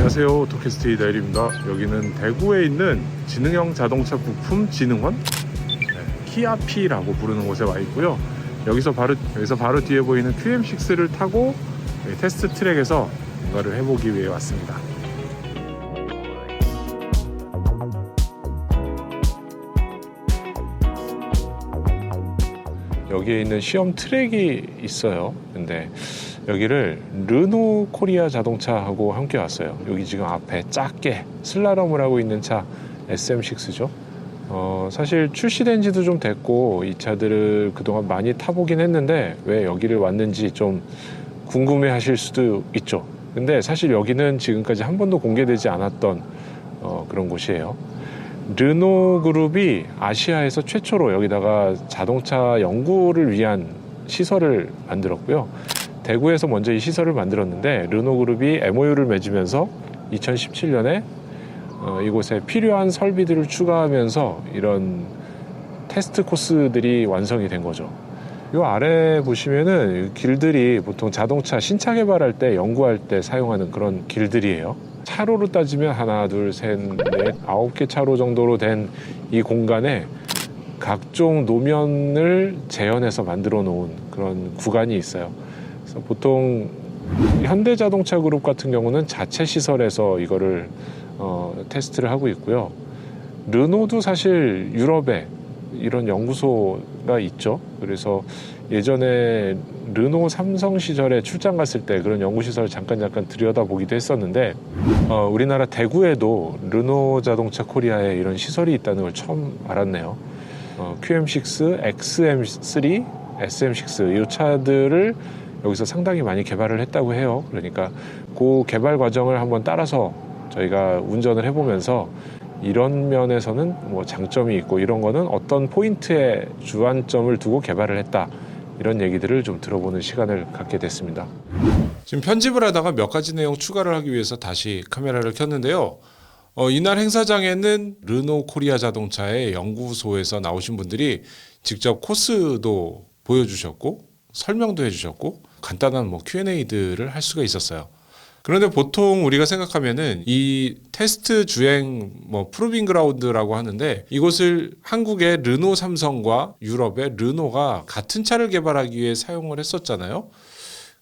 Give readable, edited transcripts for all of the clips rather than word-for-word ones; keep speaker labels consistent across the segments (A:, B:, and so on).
A: 안녕하세요, 오토캐스트 이다일입니다. 여기는 대구에 있는 지능형 자동차 부품 진흥원, 키아피라고 부르는 곳에 와 있고요. 여기서 바로 뒤에 보이는 QM6를 타고 테스트 트랙에서 뭔가를 해보기 위해 왔습니다. 여기에 있는 시험 트랙이 있어요. 근데 여기를 르노 코리아 자동차하고 함께 왔어요. 여기 지금 앞에 작게 슬라럼을 하고 있는 차 SM6죠. 사실 출시된 지도 좀 됐고 이 차들을 그동안 많이 타보긴 했는데 왜 여기를 왔는지 좀 궁금해 하실 수도 있죠. 근데 사실 여기는 지금까지 한 번도 공개되지 않았던 그런 곳이에요. 르노 그룹이 아시아에서 최초로 여기다가 자동차 연구를 위한 시설을 만들었고요. 대구에서 먼저 이 시설을 만들었는데 르노 그룹이 MOU를 맺으면서 2017년에 이곳에 필요한 설비들을 추가하면서 이런 테스트 코스들이 완성이 된 거죠. 이 아래 보시면은 길들이 보통 자동차 신차 개발할 때 연구할 때 사용하는 그런 길들이에요. 차로로 따지면 하나, 둘, 셋, 넷, 9개 차로 정도로 된 이 공간에 각종 노면을 재현해서 만들어 놓은 그런 구간이 있어요. 그래서 보통 현대자동차 그룹 같은 경우는 자체 시설에서 이거를 테스트를 하고 있고요. 르노도 사실 유럽에 이런 연구소가 있죠. 그래서 예전에 르노 삼성 시절에 출장 갔을 때 그런 연구시설을 잠깐 들여다보기도 했었는데 우리나라 대구에도 르노 자동차 코리아에 이런 시설이 있다는 걸 처음 알았네요. QM6, XM3, SM6 이 차들을 여기서 상당히 많이 개발을 했다고 해요. 그러니까 그 개발 과정을 한번 따라서 저희가 운전을 해보면서 이런 면에서는 뭐 장점이 있고 이런 거는 어떤 포인트에 주안점을 두고 개발을 했다, 이런 얘기들을 좀 들어보는 시간을 갖게 됐습니다.
B: 지금 편집을 하다가 몇 가지 내용 추가를 하기 위해서 다시 카메라를 켰는데요. 이날 행사장에는 르노 코리아 자동차의 연구소에서 나오신 분들이 직접 코스도 보여주셨고 설명도 해주셨고 간단한 Q&A들을 할 수가 있었어요. 그런데 보통 우리가 생각하면은 이 테스트 주행 프로빙 그라운드라고 하는데 이곳을 한국의 르노 삼성과 유럽의 르노가 같은 차를 개발하기 위해 사용을 했었잖아요.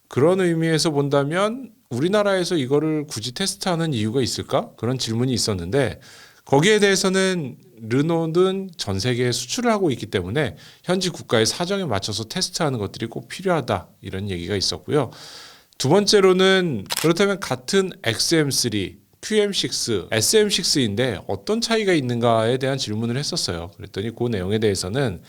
B: 그런 의미에서 본다면 우리나라에서 이거를 굳이 테스트하는 이유가 있을까? 그런 질문이 있었는데 거기에 대해서는 르노는 전 세계에 수출을 하고 있기 때문에 현지 국가의 사정에 맞춰서 테스트하는 것들이 꼭 필요하다, 이런 얘기가 있었고요. 두 번째로는 그렇다면 같은 XM3, QM6, SM6인데 어떤 차이가 있는가에 대한 질문을 했었어요. 그랬더니 그 내용에 대해서는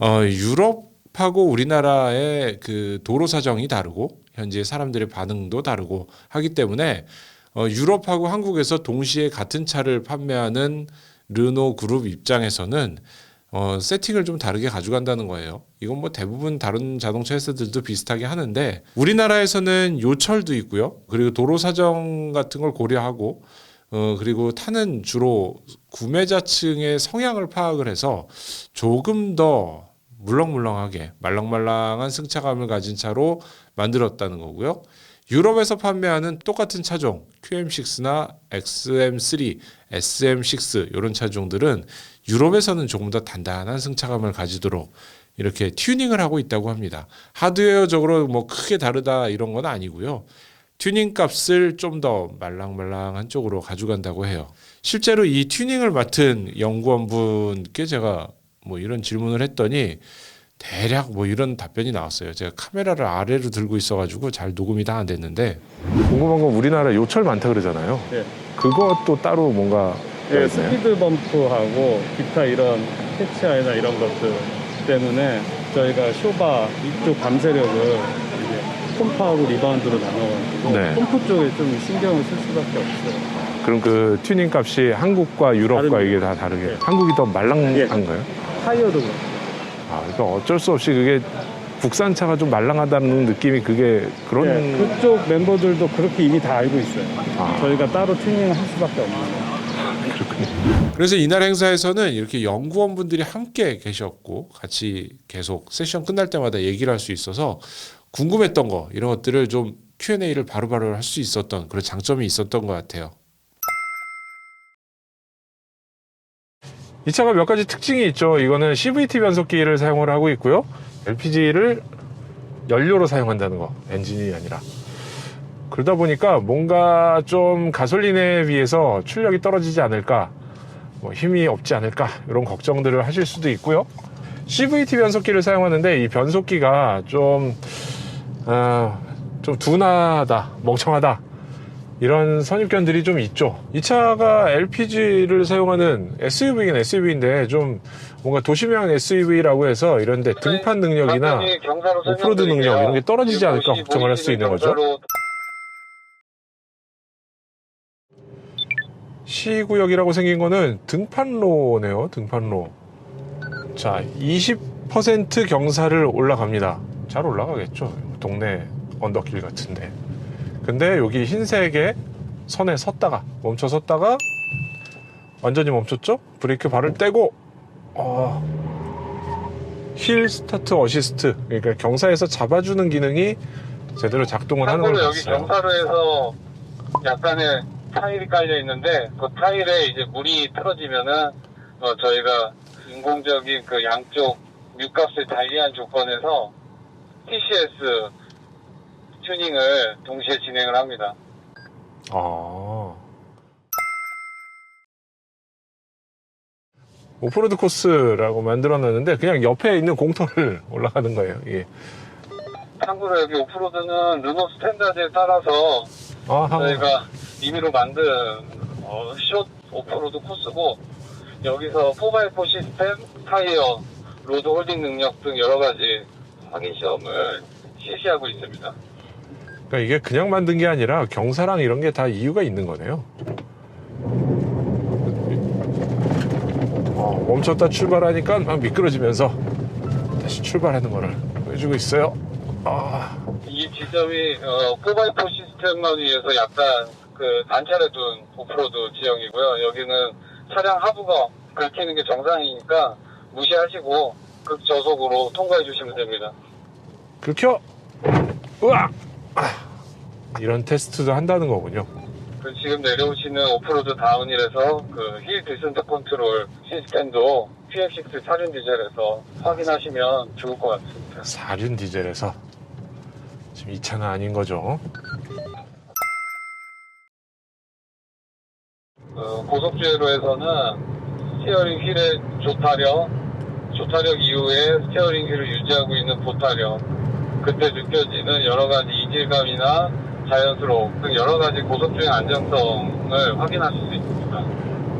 B: 유럽하고 우리나라의 그 도로 사정이 다르고 현재 사람들의 반응도 다르고 하기 때문에 유럽하고 한국에서 동시에 같은 차를 판매하는 르노 그룹 입장에서는 세팅을 좀 다르게 가져간다는 거예요. 이건 대부분 다른 자동차 회사들도 비슷하게 하는데 우리나라에서는 요철도 있고요. 그리고 도로 사정 같은 걸 고려하고 그리고 타는 주로 구매자층의 성향을 파악을 해서 조금 더 물렁물렁하게 말랑말랑한 승차감을 가진 차로 만들었다는 거고요. 유럽에서 판매하는 똑같은 차종 QM6나 XM3, SM6 이런 차종들은 유럽에서는 조금 더 단단한 승차감을 가지도록 이렇게 튜닝을 하고 있다고 합니다. 하드웨어적으로 크게 다르다 이런 건 아니고요. 튜닝 값을 좀 더 말랑말랑한 쪽으로 가져간다고 해요. 실제로 이 튜닝을 맡은 연구원분께 제가 이런 질문을 했더니 대략 이런 답변이 나왔어요. 제가 카메라를 아래로 들고 있어가지고 잘 녹음이 다 안 됐는데.
A: 궁금한 건 우리나라 요철 많다 그러잖아요.
C: 네.
A: 그것도 따로 뭔가
C: 예, 스피드 범프하고 기타 이런 캐치아이나 이런 것들 때문에 저희가 쇼바 이쪽 밤새력을 이제 pom프하고 리바운드로 나눠가지고
A: 네.
C: 펌프 쪽에 좀 신경을 쓸 수밖에 없어요.
A: 그럼 그 튜닝 값이 한국과 유럽과
C: 다릅니다.
A: 이게 다 다르게
C: 네.
A: 한국이 더 말랑한가요?
C: 타이어도 그렇고.
A: 그러니까 어쩔 수 없이 그게 국산차가 좀 말랑하다는 느낌이 그게 그런.
C: 네, 그쪽 멤버들도 그렇게 이미 다 알고 있어요. 저희가 따로 튜닝을 할 수밖에 없는 거예요.
A: 그렇군요.
B: 그래서 이날 행사에서는 이렇게 연구원분들이 함께 계셨고 같이 계속 세션 끝날 때마다 얘기를 할 수 있어서 궁금했던 거 이런 것들을 좀 Q&A를 바로바로 할 수 있었던 그런 장점이 있었던 것 같아요.
A: 이 차가 몇 가지 특징이 있죠. 이거는 CVT 변속기를 사용을 하고 있고요. LPG를 연료로 사용한다는 거, 엔진이 아니라. 그러다 보니까 뭔가 좀 가솔린에 비해서 출력이 떨어지지 않을까, 뭐 힘이 없지 않을까, 이런 걱정들을 하실 수도 있고요. CVT 변속기를 사용하는데 이 변속기가 좀 둔하다, 멍청하다, 이런 선입견들이 좀 있죠. 이 차가 LPG를 사용하는 SUV긴 SUV인데 좀 뭔가 도심형 SUV라고 해서 이런데 등판 능력이나 오프로드 능력 이런 게 떨어지지 않을까 걱정을 할 수 있는 거죠. 시구역이라고 생긴 거는 등판로네요. 등판로. 자, 20% 경사를 올라갑니다. 잘 올라가겠죠. 동네 언덕길 같은데. 근데 여기 흰색의 선에 섰다가 멈춰 섰다가 완전히 멈췄죠? 브레이크 발을 떼고 힐 스타트 어시스트, 그러니까 경사에서 잡아주는 기능이 제대로 작동을 하는 걸
D: 여기
A: 봤어요.
D: 경사로에서 약간의 타일이 깔려 있는데 그 타일에 이제 물이 틀어지면은 저희가 인공적인 그 양쪽 뮤값을 달리한 조건에서 TCS 튜닝을 동시에 진행을 합니다.
A: 오프로드 코스라고 만들어놨는데 그냥 옆에 있는 공터를 올라가는 거예요. 이게.
D: 참고로 여기 오프로드는 르노 스탠다드에 따라서 저희가 임의로 만든 숏 오프로드 코스고, 여기서 4x4 시스템, 타이어, 로드 홀딩 능력 등 여러 가지 확인 시험을 실시하고 있습니다.
A: 그러니까 이게 그냥 만든 게 아니라 경사랑 이런 게 다 이유가 있는 거네요. 멈췄다 출발하니까 막 미끄러지면서 다시 출발하는 거를 보여주고 있어요.
D: 이 지점이 4x4 시스템만 위해서 약간 그 단차를 둔 오프로드 지형이고요. 여기는 차량 하부가 긁히는 게 정상이니까 무시하시고 극저속으로 통과해 주시면 됩니다.
A: 긁혀! 으악! 이런 테스트도 한다는 거군요.
D: 지금 내려오시는 오프로드 다운힐에서 그 힐 디센트 컨트롤 시스템도 QF6 4륜 디젤에서 확인하시면 좋을 것 같습니다.
A: 4륜 디젤에서 지금 이 차는 아닌 거죠.
D: 고속주행로에서는 스티어링 휠의 조타력 이후에 스티어링 휠을 유지하고 있는 보타력, 그때 느껴지는 여러 가지 이질감이나 자연스러움 등 여러 가지 고속주행 안정성을 확인하실 수 있습니다.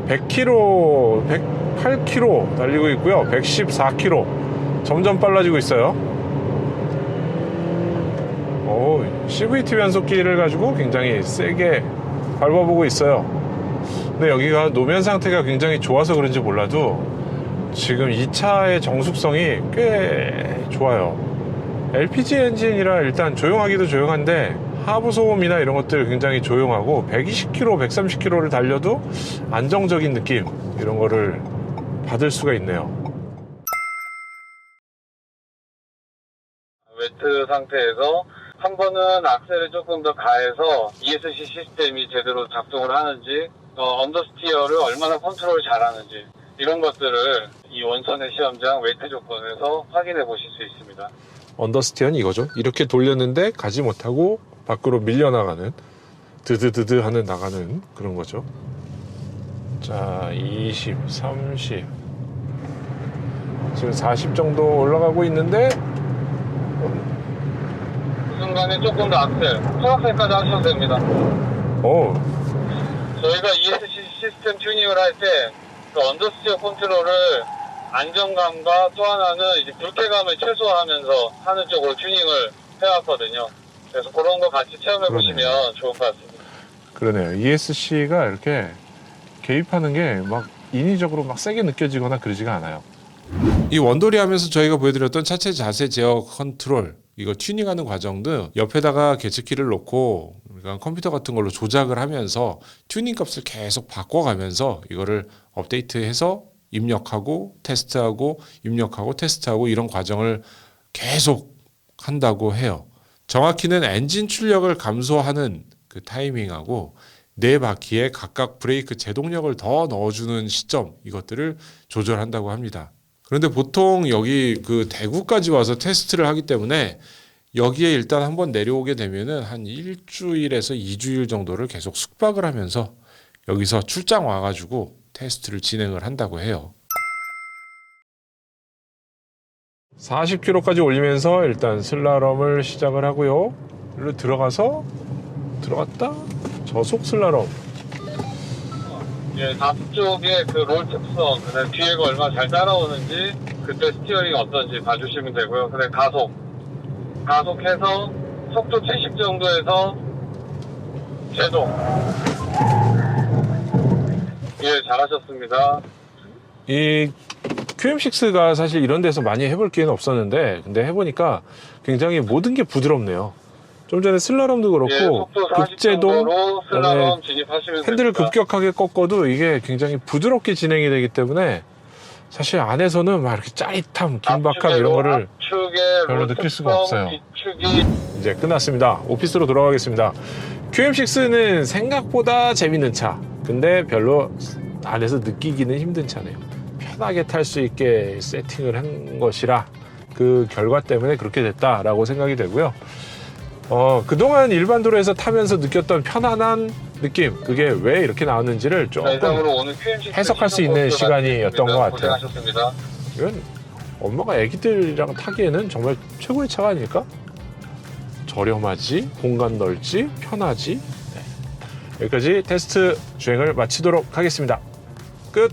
A: 100km, 108km 달리고 있고요. 114km. 점점 빨라지고 있어요. CVT 변속기를 가지고 굉장히 세게 밟아보고 있어요. 근데 여기가 노면 상태가 굉장히 좋아서 그런지 몰라도 지금 이 차의 정숙성이 꽤 좋아요. LPG 엔진이라 일단 조용하기도 조용한데 하부 소음이나 이런 것들 굉장히 조용하고 120km, 130km를 달려도 안정적인 느낌, 이런 거를 받을 수가 있네요.
D: 웨트 상태에서 한 번은 악셀을 조금 더 가해서 ESC 시스템이 제대로 작동을 하는지, 언더스티어를 얼마나 컨트롤 잘하는지, 이런 것들을 이 원선의 시험장 웨트 조건에서 확인해 보실 수 있습니다.
A: 언더스티어는 이거죠. 이렇게 돌렸는데 가지 못하고 밖으로 밀려나가는, 드드드드 하는 나가는 그런 거죠. 자, 20, 30, 지금 40 정도 올라가고 있는데
D: 그 순간에 조금 더 악셀, 초악셀까지 하셔도 됩니다. 저희가 ESC 시스템 튜닝을 할 때 그 언더스티어 컨트롤을 안정감과 또 하나는 이제 불쾌감을 최소화하면서 하는 쪽으로 튜닝을 해왔거든요. 그래서 그런 거 같이 체험해 보시면 좋을 것 같습니다.
A: 그러네요. ESC가 이렇게 개입하는 게 막 인위적으로 막 세게 느껴지거나 그러지가 않아요.
B: 이 원돌이 하면서 저희가 보여드렸던 차체 자세 제어 컨트롤, 이거 튜닝하는 과정도 옆에다가 계측키를 놓고 그러니까 컴퓨터 같은 걸로 조작을 하면서 튜닝 값을 계속 바꿔가면서 이거를 업데이트해서 입력하고 테스트하고 입력하고 테스트하고 이런 과정을 계속 한다고 해요. 정확히는 엔진 출력을 감소하는 그 타이밍하고 네 바퀴에 각각 브레이크 제동력을 더 넣어주는 시점, 이것들을 조절한다고 합니다. 그런데 보통 여기 그 대구까지 와서 테스트를 하기 때문에 여기에 일단 한번 내려오게 되면은 한 일주일에서 2주일 정도를 계속 숙박을 하면서 여기서 출장 와가지고 테스트를 진행을 한다고 해요.
A: 40km까지 올리면서 일단 슬라럼을 시작을 하고요. 일로 들어갔다 저속 슬라럼.
D: 예, 앞쪽에 그 롤 특성, 그다음 뒤에가 얼마나 잘 따라오는지, 그때 스티어링 어떤지 봐주시면 되고요. 그다음 가속해서 속도 70 정도에서 제동. 예, 잘하셨습니다.
A: 이 QM6가 사실 이런 데서 많이 해볼 기회는 없었는데, 근데 해보니까 굉장히 모든 게 부드럽네요. 좀 전에 슬라럼도 그렇고,
D: 예, 속도 40
A: 급제동,
D: 정도로
A: 그다음에
D: 슬라럼 진입하시면
A: 핸들을
D: 됩니다.
A: 급격하게 꺾어도 이게 굉장히 부드럽게 진행이 되기 때문에 사실 안에서는 막 이렇게 짜릿함, 긴박함 이런 거를 별로 느낄 수가 없어요.
D: 뒤축이
A: 이제 끝났습니다. 오피스로 돌아가겠습니다. QM6는 생각보다 재밌는 차. 근데 별로 안에서 느끼기는 힘든 차네요. 편하게 탈 수 있게 세팅을 한 것이라 그 결과 때문에 그렇게 됐다라고 생각이 되고요. 그동안 일반 도로에서 타면서 느꼈던 편안한 느낌, 그게 왜 이렇게 나왔는지를 조금 해석할 수 있는 시간이었던 것 같아요.
D: 고생하셨습니다.
A: 이건 엄마가 애기들이랑 타기에는 정말 최고의 차가 아닐까? 저렴하지, 공간 넓지, 편하지. 네. 여기까지 테스트 주행을 마치도록 하겠습니다. 끝!